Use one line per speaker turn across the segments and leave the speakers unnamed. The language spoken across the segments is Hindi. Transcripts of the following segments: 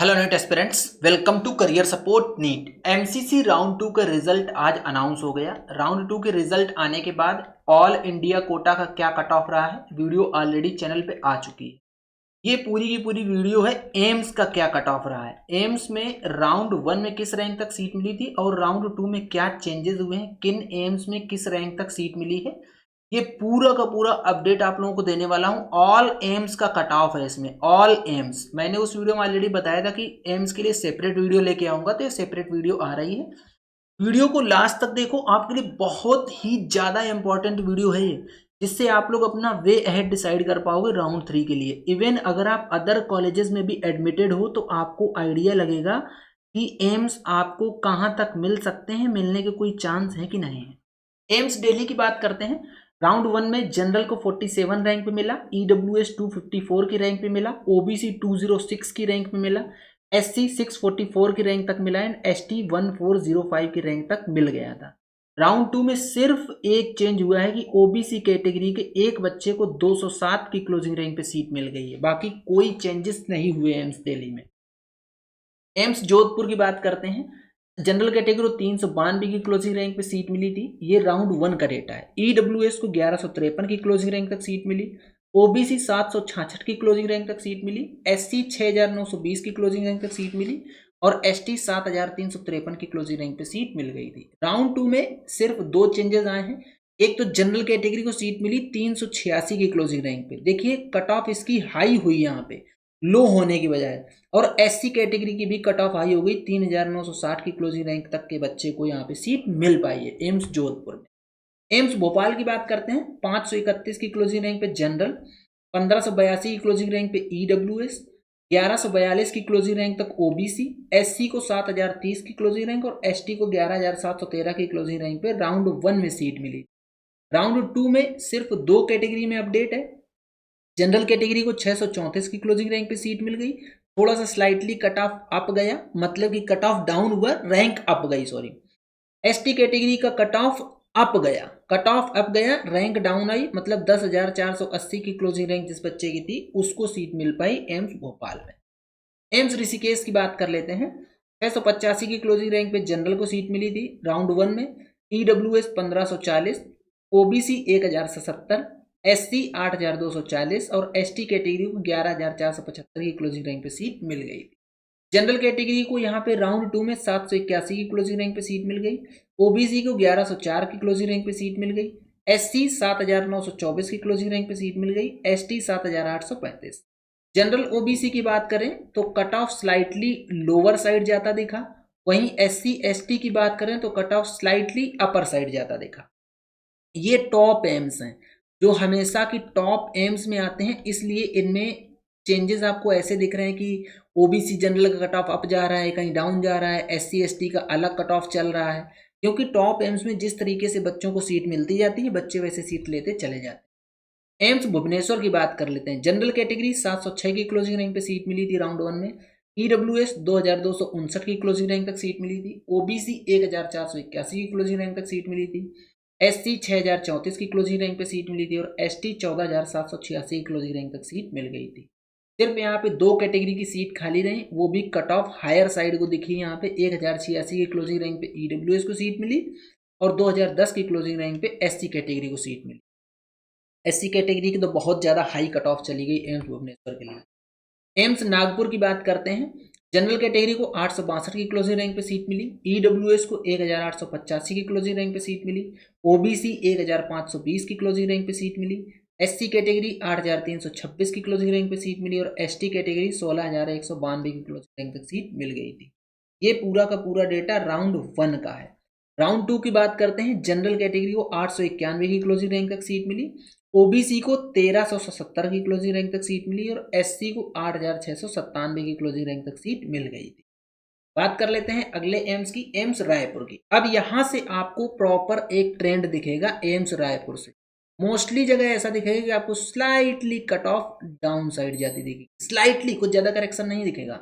Hello NEET aspirants, welcome to career support NEET. MCC round 2 का रिजल्ट आज अनाउंस हो गया। राउंड 2 के रिजल्ट आने के बाद ऑल इंडिया कोटा का क्या कट ऑफ रहा है, वीडियो ऑलरेडी चैनल पे आ चुकी है। ये पूरी की पूरी वीडियो है एम्स का क्या कट ऑफ रहा है, एम्स में राउंड 1 में किस रैंक तक सीट मिली थी और राउंड 2 में क्या चेंजेस हुए हैं, किन एम्स में किस रैंक तक सीट मिली है। ये पूरा का पूरा अपडेट आप लोगों को देने वाला हूं। ऑल एम्स का कट ऑफ है इसमें, ऑल एम्स। मैंने उस वीडियो में ऑलरेडी बताया था कि एम्स के लिए सेपरेट वीडियो लेके आऊंगा, तो ये सेपरेट वीडियो आ रही है। वीडियो को लास्ट तक देखो, आपके लिए बहुत ही ज्यादा इंपॉर्टेंट वीडियो है ये, जिससे आप लोग अपना वे अहेड डिसाइड कर पाओगे राउंड 3 के लिए। इवन अगर आप अदर कॉलेजेस में भी एडमिटेड हो तो आपको आइडिया लगेगा कि एम्स आपको कहाँ तक मिल सकते हैं, मिलने के कोई चांस है कि नहीं है। एम्स दिल्ली की बात करते हैं। राउंड 1 में जनरल को 47 रैंक पे मिला, ईडब्ल्यूएस 254 की रैंक पे मिला, ओबीसी 206 की रैंक पे मिला, एससी 644 की रैंक तक मिला एंड एसटी 1405 की रैंक तक मिल गया था। राउंड 2 में सिर्फ एक चेंज हुआ है कि ओबीसी कैटेगरी के एक बच्चे को 207 की क्लोजिंग रैंक पे सीट मिल गई है, बाकी कोई चेंजेस नहीं हुए एम्स दिल्ली में। एम्स जोधपुर की बात करते हैं। जनरल कैटेगरी को 392 की क्लोजिंग रैंक पे सीट मिली थी, ये राउंड 1 का डेटा है। ईडब्ल्यूएस को 1153 की क्लोजिंग रैंक तक सीट मिली, ओबीसी 766 की क्लोजिंग रैंक तक सीट मिली, एससी 6920 की क्लोजिंग रैंक तक सीट मिली और एसटी 7353 की क्लोजिंग रैंक पे सीट मिल गई थी। राउंड 2 में सिर्फ दो चेंजेस आए हैं। एक तो जनरल कैटेगरी को सीट मिली 386 की क्लोजिंग रैंक पे, देखिए कट ऑफ इसकी हाई हुई यहाँ पे लो होने की बजाय, और एससी कैटेगरी की भी कट ऑफ हाई हो गई, 3960 की क्लोजिंग रैंक तक के बच्चे को यहाँ पे सीट मिल पाई है एम्स जोधपुर में। एम्स भोपाल की बात करते हैं। 531 की क्लोजिंग रैंक पे जनरल, 1582 की क्लोजिंग रैंक पे ईडब्ल्यूएस, 1142 की क्लोजिंग रैंक तक ओबीसी, एससी को 7030 की क्लोजिंग रैंक और एसटी को 11713 की क्लोजिंग रैंक पे राउंड 1 में सीट मिली। राउंड 2 में सिर्फ दो कैटेगरी में अपडेट है। जनरल कैटेगरी को 634 की क्लोजिंग रैंक पे सीट मिल गई, थोड़ा सा स्लाइटली कट ऑफ अप गया, मतलब कि कट ऑफ डाउन हुआ, रैंक अप गई, सॉरी। एसटी कैटेगरी का कट ऑफ अप गया, कट ऑफ अप गया, रैंक डाउन आई, मतलब 10,480 की क्लोजिंग रैंक जिस बच्चे की थी उसको सीट मिल पाई एम्स भोपाल में। एम्स ऋषिकेश की बात कर लेते हैं। 685 की क्लोजिंग रैंक पे जनरल को सीट मिली थी राउंड 1 में, ईडब्ल्यूएस 1540, ओबीसी 1070, एससी 8240 और एसटी कैटेगरी को 11475 की क्लोजिंग रैंक पे सीट मिल गई थी। जनरल कैटेगरी को यहाँ पे राउंड 2 में 781 की क्लोजिंग रैंक पे सीट मिल गई, ओबीसी को 1104 की क्लोजिंग रैंक पे सीट मिल गई, एससी 7924 की क्लोजिंग रैंक पे सीट मिल गई, एसटी 7835। जनरल ओबीसी की बात करें तो cut off slightly lower side जाता दिखा, वहीं एससी एसटी की बात करें तो cut off slightly upper side जाता दिखा। ये टॉप एम्स हैं जो हमेशा की टॉप एम्स में आते हैं, इसलिए इनमें चेंजेस आपको ऐसे दिख रहे हैं कि ओबीसी जनरल का कट ऑफ अप जा रहा है, कहीं डाउन जा रहा है, एससी एसटी का अलग कट ऑफ चल रहा है, क्योंकि टॉप एम्स में जिस तरीके से बच्चों को सीट मिलती जाती है बच्चे वैसे सीट लेते चले जाते हैं। एम्स भुवनेश्वर की बात कर लेते हैं। जनरल कैटेगरी 706 की क्लोजिंग रैंक पे सीट मिली थी राउंड 1 में, ईडब्ल्यूएस 2259 की क्लोजिंग रैंक तक सीट मिली थी, ओबीसी 1481 की क्लोजिंग रैंक तक सीट मिली थी, एससी 6034 की क्लोजिंग रैंक पे सीट मिली थी और एसटी 14786 की क्लोजिंग रैंक तक सीट मिल गई थी। सिर्फ यहाँ पे दो कैटेगरी की सीट खाली रही, वो भी कट ऑफ हायर साइड को दिखी। यहाँ पे 1086 की क्लोजिंग रैंक पे ईडब्ल्यूएस को सीट मिली और 2010 की क्लोजिंग रैंक पे एससी कैटेगरी को सीट मिली। एससी कैटेगरी की तो बहुत ज्यादा हाई कट ऑफ चली गई एम्स भुवनेश्वर के लिए। एम्स नागपुर की बात करते हैं। जनरल कैटेगरी को 862 की क्लोजिंग रैंक पे सीट मिली, ईडब्ल्यूएस को 1885 की क्लोजिंग रैंक पे सीट मिली, ओबीसी 1520 की क्लोजिंग रैंक पे सीट मिली, एससी कैटेगरी 8326 की क्लोजिंग रैंक पे सीट मिली और एसटी कैटेगरी 16192 की क्लोजिंग रैंक तक सीट मिल गई थी। ये पूरा का पूरा डेटा राउंड 1 का है। राउंड 2 की बात करते हैं। जनरल कैटेगरी को 891 की क्लोजिंग रैंक तक सीट मिली, ओबीसी को 1377 की क्लोजिंग रैंक तक सीट मिली और एससी को 8697 की क्लोजिंग रैंक तक सीट मिल गई थी। बात कर लेते हैं अगले एम्स की, एम्स रायपुर की। अब यहां से आपको प्रॉपर एक ट्रेंड दिखेगा एम्स रायपुर से। मोस्टली जगह ऐसा दिखेगा कि आपको slightly cut off down side जाती दिखेगी, स्लाइटली, कुछ ज्यादा करेक्शन नहीं दिखेगा।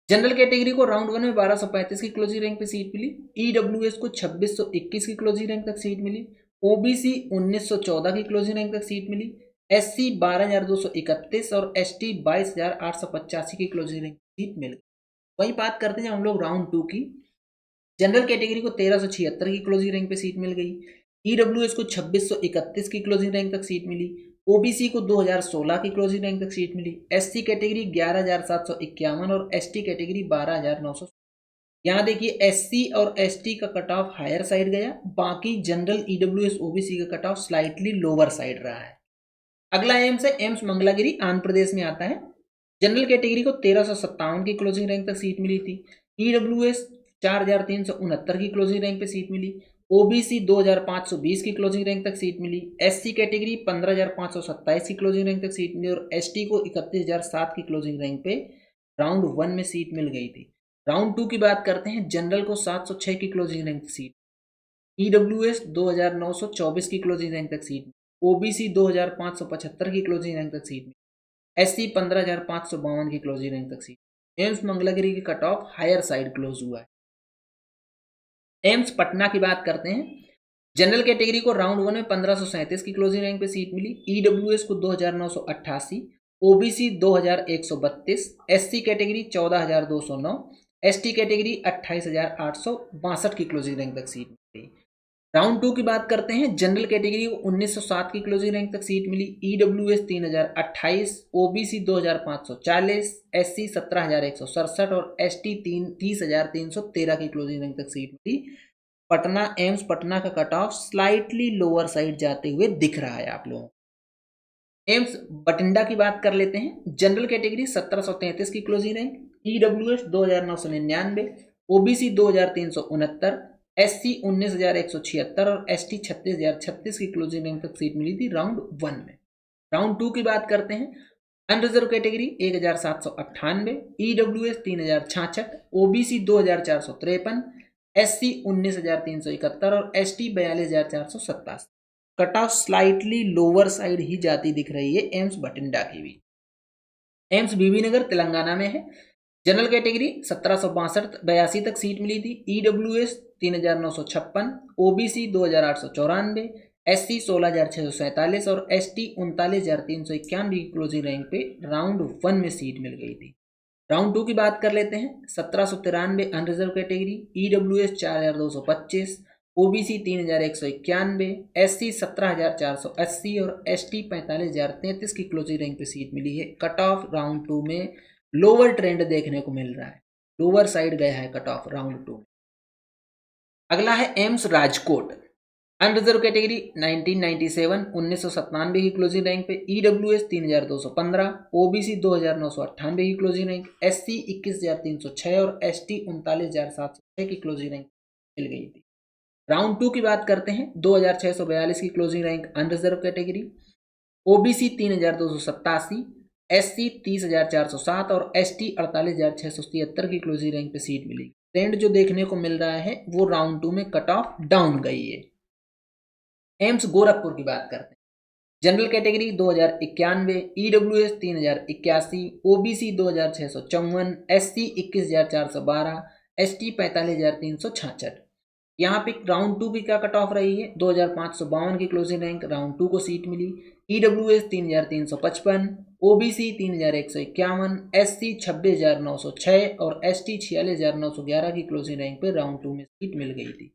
जनरल कैटेगरी को राउंड 1 में 1235 की क्लोजिंग रैंक पे सीट मिली, ईडब्ल्यूएस को 2621 की क्लोजिंग रैंक तक सीट मिली, ओबीसी 1914 की क्लोजिंग रैंक तक सीट मिली, SC 12,231 और ST 22,885 की क्लोजिंग रैंक सीट मिल गई। वही बात करते हैं हम लोग राउंड 2 की। जनरल कैटेगरी को 1376 की क्लोजिंग रैंक पे सीट मिल गई। EWS को 2631 की क्लोजिंग रैंक तक सीट मिली। OBC को 2016 की क्लोजिंग रैंक तक सीट मिली। SC कैटेगरी 11,751 और ST कैटेगरी 12,900। यहाँ देखिए SC और ST का कट ऑफ हायर साइड गया, बाकी जनरल EWS OBC का cut off slightly lower side रहा है। अगला एम्स है एम्स मंगलागिरी, आंध्र प्रदेश में आता है। जनरल कैटेगरी को 1357 की क्लोजिंग रैंक तक सीट मिली थी। EWS 4,369 की क्लोजिंग रैंक पे सीट मिली। OBC 2,520 की क्लोजिंग रैंक तक सीट मिली। SC कैटेगरी 15,527 की क्लोजिंग रैंक तक सीट मिली और ST को 31,007 की क्लोजिंग रैंक पे राउंड 1 में सीट मिल गई थी। राउंड 2 की बात करते हैं। जनरल को 706 की क्लोजिंग रैंक सीट, EWS 2,924 की क्लोजिंग रैंक तक सीट, OBC 2,575 की क्लोजिंग रैंक तक सीट, SC 15,552 की क्लोजिंग रैंक तक सीट। एम्स मंगलागिरी की cut off higher side close हुआ है। एम्स पटना की बात करते हैं। जनरल कैटेगरी को राउंड 1 में 1537 की क्लोजिंग रैंक पे सीट मिली। EWS को 2,988, OBC 2,132, SC category 14,209, ST category 28,862 की क्लोजिंग रैंक तक सीट मिली। राउंड 2 की बात करते हैं। जनरल कैटेगरी को 1907 की क्लोजिंग रैंक तक सीट मिली। EWS 3,028, OBC 2,540, SC 17,167 और ST 30,313 की क्लोजिंग रैंक तक सीट मिली। पटना एम्स पटना का cut off slightly lower side जाते हुए दिख रहा है आप लोगों को। एम्स बठिंडा की बात कर लेते हैं। जनरल कैटेगरी 1733 की closing rank, EWS 2,999, OBC 2,369, SC 19,176 और ST 36,036 की क्लोजिंग रैंक तक सीट मिली थी राउंड 1 में। राउंड 2 की बात करते हैं। Unreserved category 1,798, EWS 3,066, OBC 2,453, SC 19,371 और ST 42,487। Cut off slightly lower side ही जाती दिख रही है एम्स बठिंडा की भी। एम्स बीबी नगर तेलंगाना में है। जनरल कैटेगरी 1762 तक सीट मिली थी। EWS 3,956, OBC 2,894, SC 16,647 और ST 39,391 की क्लोजिंग रैंक पे राउंड 1 में सीट मिल गई थी। राउंड 2 की बात कर लेते हैं। 1793 unreserved category, EWS 4,225, OBC 3,191, SC 17,480 और ST 45,033 की क्लोजिंग रैंक पे सीट मिली है। कट ऑफ राउंड 2 में लोअर ट्रेंड देखने को मिल रहा है, लोअर साइड गया है कट ऑफ राउंड 2 में। अगला है एम्स राजकोट, अनरिजर्व कैटेगरी 1997 की क्लोजिंग रैंक पे, EWS 3,215, OBC 2,998 की क्लोजिंग रैंक, SC 21,306 और ST 39,706 की क्लोजिंग रैंक मिल गई थी। राउंड 2 की बात करते हैं। 2,642 की closing rank unreserved category, OBC 3,287, SC 30,407 और ST 48,673 की क्लोजिंग रैंक पे सीट मिली। ट्रेंड जो देखने को मिल रहा है वो राउंड 2 में कट ऑफ डाउन गई है। एम्स गोरखपुर की बात करते हैं। General category 2,091, EWS 3,081, OBC 2,654, SC 21,412, ST 45,366। यहाँ पे राउंड 2 की क्या कट ऑफ रही है? 2,552 की क्लोजिंग रैंक राउंड 2 को सीट मिली। EWS 3,355, OBC 3,151, SC 26,906 और ST 46,911 की क्लोजिंग रैंक पे राउंड 2 में सीट मिल गई थी।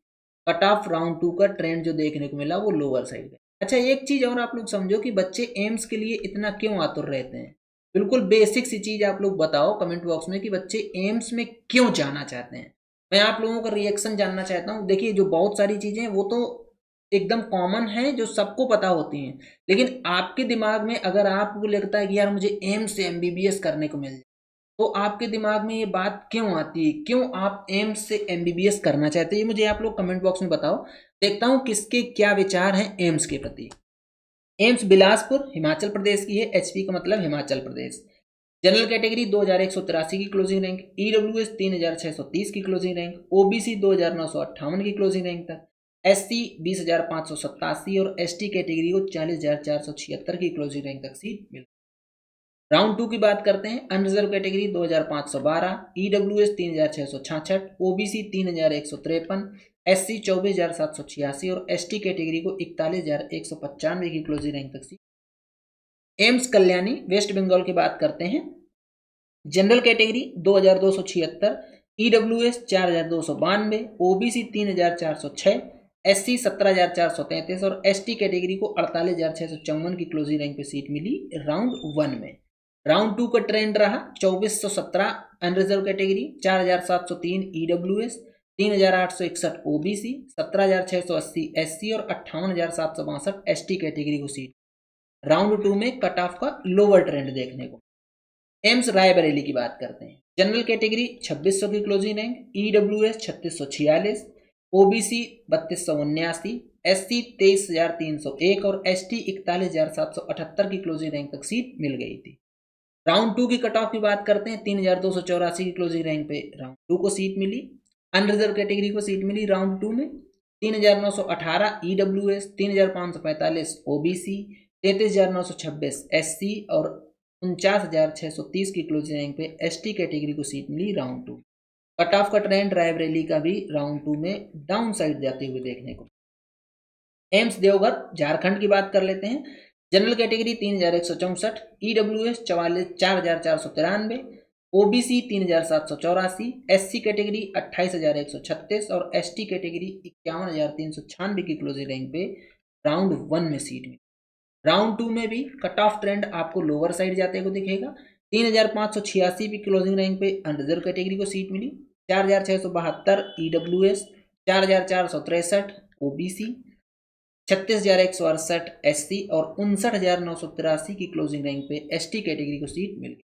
कट ऑफ राउंड 2 का ट्रेंड जो देखने को मिला वो लोअर साइड है। अच्छा, एक चीज और आप लोग समझो कि बच्चे एम्स के लिए इतना क्यों आतुर रहते हैं। बिल्कुल बेसिक सी चीज आप लोग बताओ कमेंट बॉक्स में कि बच्चे एम्स में क्यों जाना चाहते हैं। मैं आप लोगों का रिएक्शन जानना चाहता हूँ। देखिए, जो बहुत सारी चीजें हैं वो तो एकदम कॉमन है, जो सबको पता होती हैं, लेकिन आपके दिमाग में अगर आपको लगता है कि यार मुझे एम्स से MBBS करने को मिल जाए, तो आपके दिमाग में ये बात क्यों आती है, क्यों आप एम्स से MBBS करना चाहते हैं, ये मुझे आप लोग कमेंट बॉक्स में बताओ। देखता हूँ किसके क्या विचार हैं एम्स के प्रति। एम्स बिलासपुर हिमाचल प्रदेश की है, HP का मतलब हिमाचल प्रदेश। जनरल कैटेगरी 2,183 की क्लोजिंग रैंक, EWS 3,630 की क्लोजिंग रैंक, OBC 2,958 की क्लोजिंग रैंक तक, SC 20,587 और ST कैटेगरी को 40,476 की क्लोजिंग रैंक तक सीट मिली। राउंड 2 की बात करते हैं। Unreserved category 2,512, EWS 3,666, OBC 3,153, SC 24,786 और ST कैटेगरी को 41,195 की क्लोजिंग रैंक तक seat. AIIMS Kalyani west Bengal की बात करते हैं। General category 2276, EWS 4292, OBC 3406, SC 17433 और एसटी कैटेगरी को 48654 की क्लोजिंग रैंक पे सीट मिली राउंड 1 में। राउंड 2 का ट्रेंड रहा 2417 unreserved category, 4703 EWS, 3861 OBC, 17680 SC और 58762 एसटी कैटेगरी को सीट। राउंड 2 में कट ऑफ का लोअर ट्रेंड देखने को। एम्स रायबरेली की बात करते हैं। जनरल कैटेगरी 2600 की closing rank, EWS 3646, OBC 3279, SC 23301 और एसटी 41778 की क्लोजिंग रैंक तक सीट मिल गई थी। राउंड 2 की कट ऑफ की बात करते हैं। 3284 की क्लोजिंग रैंक पे राउंड 2 को सीट मिली। अनरिजर्व कैटेगरी को सीट मिली राउंड 2 में 3918 ईडब्ल्यूएस, 3545 ओबीसी, 33926 एससी और 49630 की क्लोजिंग रैंक पे एसटी कैटेगरी को सीट मिली राउंड 2। कट ऑफ का ट्रेंड रायबरेली का भी राउंड 2 में डाउन साइड जाते हुए देखने को। एम्स देवघर झारखंड की बात कर लेते हैं। General category 3164, EWS 4493, OBC 3784, SC category 28136 और एसटी कैटेगरी 51396 की क्लोजिंग रैंक पे राउंड 1 में सीट मिली। राउंड 2 में भी कट ऑफ ट्रेंड आपको लोअर साइड जाते को दिखेगा। 3586 की क्लोजिंग रैंक पे अनरिजर्व कैटेगरी को सीट मिली। 4672 ईडब्ल्यूएस, 4463 ओबीसी, 36168 एससी और 59983 की क्लोजिंग रैंक पे एसटी कैटेगरी को सीट मिल गई।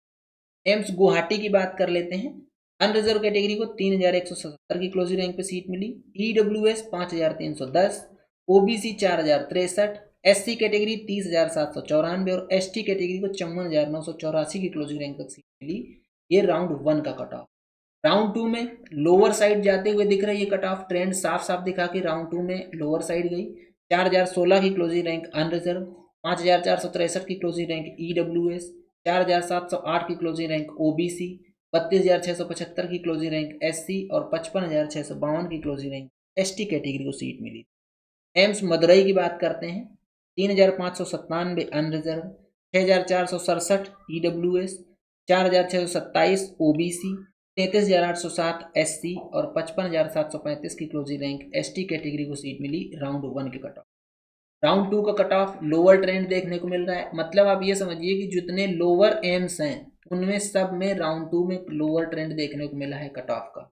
एम्स गुवाहाटी की बात कर लेते हैं। अनरिजर्व कैटेगरी को 3177 की क्लोजिंग रैंक पे सीट मिली। ईडब्ल्यूएस 5310, ओबीसी 4063, एससी कैटेगरी 30794 और एसटी कैटेगरी को 54984 की क्लोजिंग रैंक तक सीट मिली। ये राउंड 1 का कट ऑफ। राउंड 2 में लोअर साइड जाते हुए दिख रही है कट ऑफ ट्रेंड साफ साफ दिखा के राउंड 2 में लोअर साइड गई। 4016 की क्लोजिंग रैंक अनरिजर्व, 5463 की क्लोजिंग रैंक ईडब्ल्यूएस, 4708 की क्लोजिंग रैंक ओबीसी, 32675 की क्लोजिंग रैंक एससी और 55652 की क्लोजिंग रैंक एसटी कैटेगरी को सीट मिली। एम्स मदुरई की बात करते हैं। 3597 अनरिजर्व, 6467 ईडब्ल्यूएस, 4627 ओबीसी, 33807 एससी और 55735 की क्लोजिंग रैंक एसटी कैटेगरी को सीट मिली राउंड 1 के कट ऑफ। राउंड 2 का कट ऑफ लोअर ट्रेंड देखने को मिल रहा है। मतलब आप ये समझिए कि जितने लोअर एम्स हैं उनमें सब में राउंड 2 में लोअर ट्रेंड देखने को मिला है कट ऑफ का।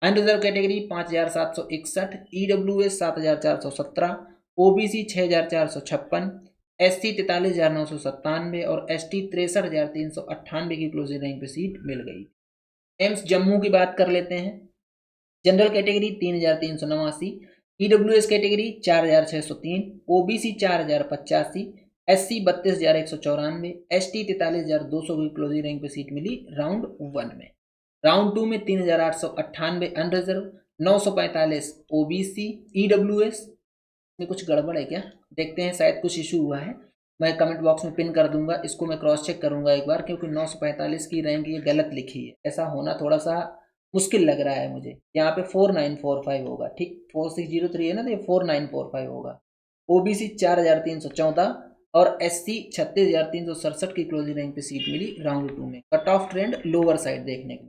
Unreserved category 5761, EWS 7417, OBC 6456, SC 43997 और एसटी 63398 की क्लोजिंग रैंक पे सीट मिल गई। एम्स जम्मू की बात कर लेते हैं। General category 3389, EWS category 4603, OBC 4085, SC 32194, ST 43200 की क्लोजिंग रैंक पे सीट मिली राउंड 1 में। राउंड 2 में 3898 अनरिजर्व, 945 ओबीसी, ईडब्ल्यूएस में कुछ गड़बड़ है क्या, देखते हैं, शायद कुछ इशू हुआ है। मैं कमेंट बॉक्स में पिन कर दूंगा, इसको मैं क्रॉस चेक करूंगा एक बार, क्योंकि 945 की रैंक ये गलत लिखी है। ऐसा होना थोड़ा सा मुश्किल लग रहा है मुझे। यहाँ पे 4945 होगा, ठीक 4603 है ना, तो ये 4945 होगा। ओबीसी 4314 और एससी 36367 की क्लोजिंग रैंक पे सीट मिली राउंड 2 में। Cut of trend lower side देखने को।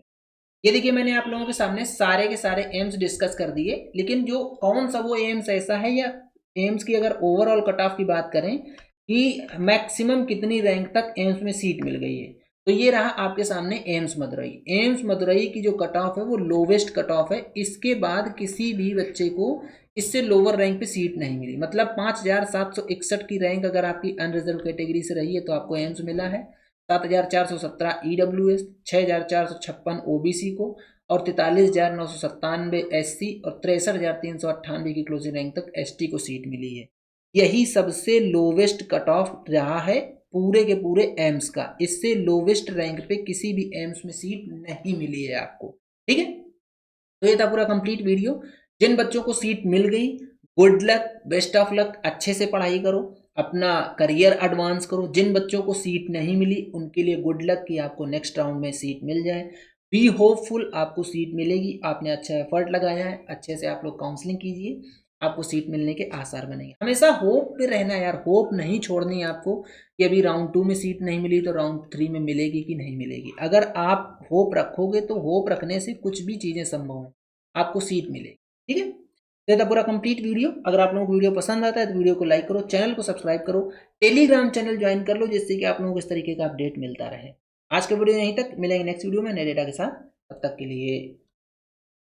ये देखिए मैंने आप लोगों के सामने सारे के सारे एम्स डिस्कस कर दिए, लेकिन जो कौन सा वो एम्स ऐसा है, या एम्स की अगर ओवरऑल कट ऑफ की बात करें कि मैक्सिमम कितनी रैंक तक एम्स में सीट मिल गई है, तो ये रहा आपके सामने एम्स मदुरई। एम्स मदुरई की जो कट ऑफ है वो लोवेस्ट कट ऑफ है। इसके बाद किसी भी बच्चे को इससे लोअर रैंक पे सीट नहीं मिली। मतलब 5761 की रैंक अगर आपकी अनरिजर्व कैटेगरी से रही है तो आपको एम्स मिला है। 7417 ईडब्ल्यूएस, 6456 ओबीसी को और 43997 एससी और 63398 की क्लोजिंग रैंक तक एसटी को सीट मिली है। यही सबसे लोवेस्ट कट ऑफ रहा है पूरे के पूरे एम्स का। इससे लोवेस्ट रैंक पे किसी भी एम्स में सीट नहीं मिली है आपको। ठीक है, तो ये था पूरा कंप्लीट वीडियो। जिन बच्चों को सीट मिल गई, good luck, best of luck, अच्छे से पढ़ाई करो, अपना करियर एडवांस करो। जिन बच्चों को सीट नहीं मिली उनके लिए गुड लक कि आपको नेक्स्ट राउंड में सीट मिल जाए। बी होपफुल, आपको सीट मिलेगी। आपने अच्छा एफर्ट लगाया है, अच्छे से आप लोग काउंसलिंग कीजिए। आपको सीट मिलने के आसार बनेंगे। हमेशा होप पे रहना यार, होप नहीं छोड़नी है आपको कि अभी राउंड 2 में सीट नहीं मिली तो राउंड 3 में मिलेगी कि नहीं मिलेगी। अगर आप होप रखोगे तो होप रखने से कुछ भी चीज़ें संभव हैं, आपको सीट मिलेगी। ठीक है, तो था पूरा कंप्लीट वीडियो। अगर आप लोगों को वीडियो पसंद आता है तो वीडियो को लाइक करो, चैनल को सब्सक्राइब करो, टेलीग्राम चैनल ज्वाइन कर लो, जिससे कि आप लोगों को इस तरीके का अपडेट मिलता रहे। आज के वीडियो यहीं तक, मिलेंगे नेक्स्ट वीडियो में नए डेटा के साथ। तब तक के लिए